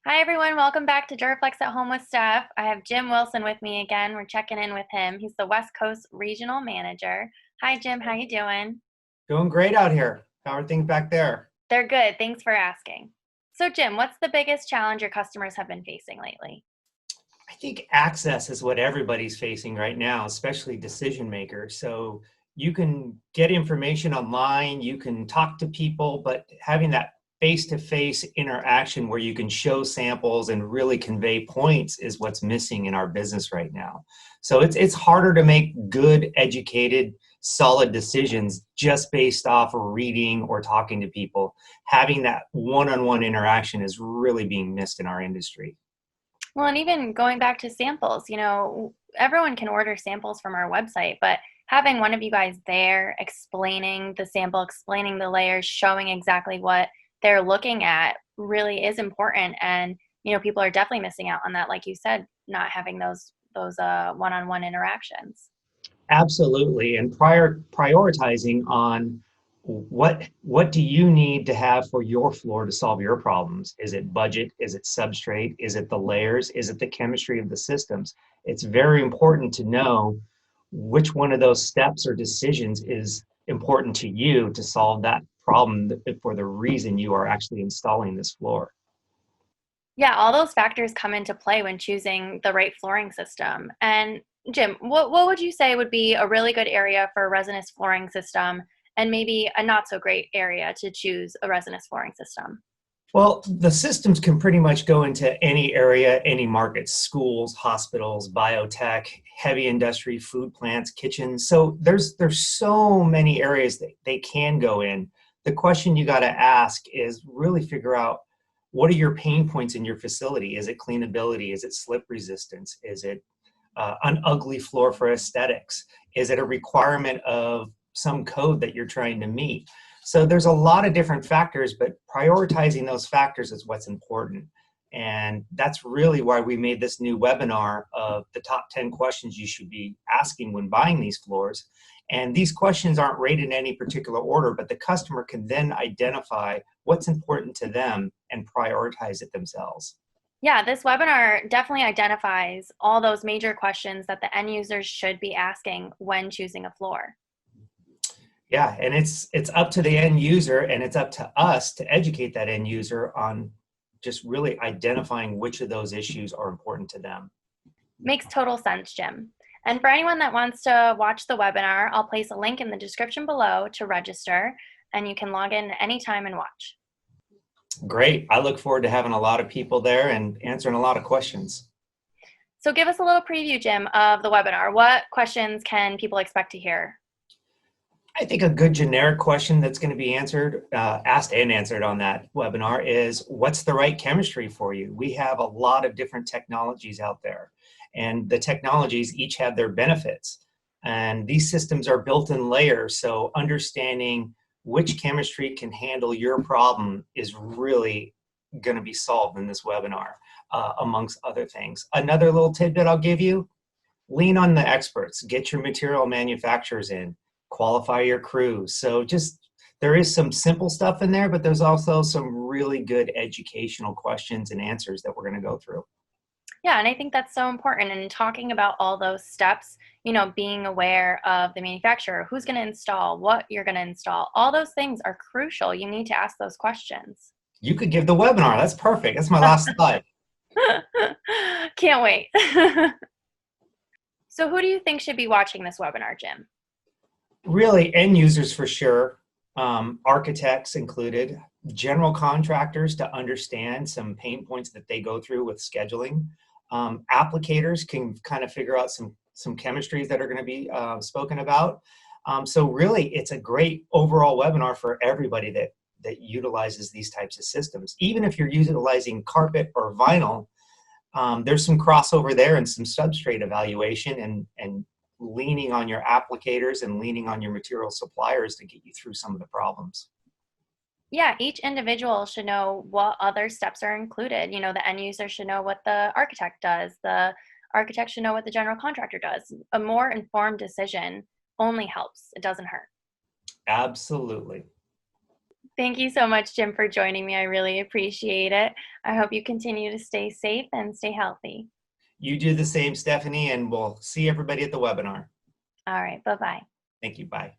Hi, everyone. Welcome back to Dur-A-Flex at Home with Steph. I have Jim Wilson with me again. We're checking in with him. He's the West Coast Regional Manager. Hi, Jim. How you doing? Doing great out here. How are things back there? They're good. Thanks for asking. So, Jim, what's the biggest challenge your customers have been facing lately? I think access is what everybody's facing right now, especially decision makers. So you can get information online, you can talk to people, but having that face-to-face interaction where you can show samples and really convey points is what's missing in our business right now. So it's harder to make good, educated, solid decisions just based off of reading or talking to people. Having that one-on-one interaction is really being missed in our industry. Well, and even going back to samples, everyone can order samples from our website, but having one of you guys there explaining the sample, explaining the layers, showing exactly what they're looking at really is important. And, people are definitely missing out on that. Like you said, not having those one-on-one interactions. Absolutely, and prioritizing on what do you need to have for your floor to solve your problems? Is it budget? Is it substrate? Is it the layers? Is it the chemistry of the systems? It's very important to know which one of those steps or decisions is important to you to solve that problem for the reason you are actually installing this floor. Yeah, all those factors come into play when choosing the right flooring system. And Jim, what would you say would be a really good area for a resinous flooring system and maybe a not so great area to choose a resinous flooring system? Well, the systems can pretty much go into any area, any markets, schools, hospitals, biotech, heavy industry, food plants, kitchens. So there's so many areas that they can go in. The question you got to ask is really figure out what are your pain points in your facility? Is it cleanability? Is it slip resistance? Is it an ugly floor for aesthetics? Is it a requirement of some code that you're trying to meet? So there's a lot of different factors, but prioritizing those factors is what's important. And that's really why we made this new webinar of the top 10 questions you should be asking when buying these floors. And these questions aren't rated in any particular order, but the customer can then identify what's important to them and prioritize it themselves. Yeah, this webinar definitely identifies all those major questions that the end users should be asking when choosing a floor. Yeah, and it's up to the end user and it's up to us to educate that end user on just really identifying which of those issues are important to them. Makes total sense, Jim. And for anyone that wants to watch the webinar, I'll place a link in the description below to register, and you can log in anytime and watch. Great. I look forward to having a lot of people there and answering a lot of questions. So give us a little preview, Jim, of the webinar. What questions can people expect to hear? I think a good generic question that's going to be asked and answered on that webinar is what's the right chemistry for you? We have a lot of different technologies out there, and the technologies each have their benefits. And these systems are built in layers, so understanding which chemistry can handle your problem is really going to be solved in this webinar, amongst other things. Another little tidbit I'll give you, lean on the experts, get your material manufacturers in, qualify your crews. So just there is some simple stuff in there, but there's also some really good educational questions and answers that we're going to go through. Yeah, and I think that's so important. And talking about all those steps, being aware of the manufacturer, who's going to install, what you're going to install, all those things are crucial. You need to ask those questions. You could give the webinar. That's perfect. That's my last slide. Can't wait. So who do you think should be watching this webinar, Jim? Really, end users for sure, architects included, general contractors to understand some pain points that they go through with scheduling. Applicators can kind of figure out some chemistries that are going to be spoken about. So really, it's a great overall webinar for everybody that utilizes these types of systems. Even if you're utilizing carpet or vinyl, there's some crossover there and some substrate evaluation and leaning on your applicators and leaning on your material suppliers to get you through some of the problems. Yeah, each individual should know what other steps are included. The end user should know what the architect does. The architect should know what the general contractor does. A more informed decision only helps. It doesn't hurt. Absolutely. Thank you so much, Jim, for joining me. I really appreciate it. I hope you continue to stay safe and stay healthy. You do the same, Stephanie, and we'll see everybody at the webinar. All right. Bye bye. Thank you. Bye.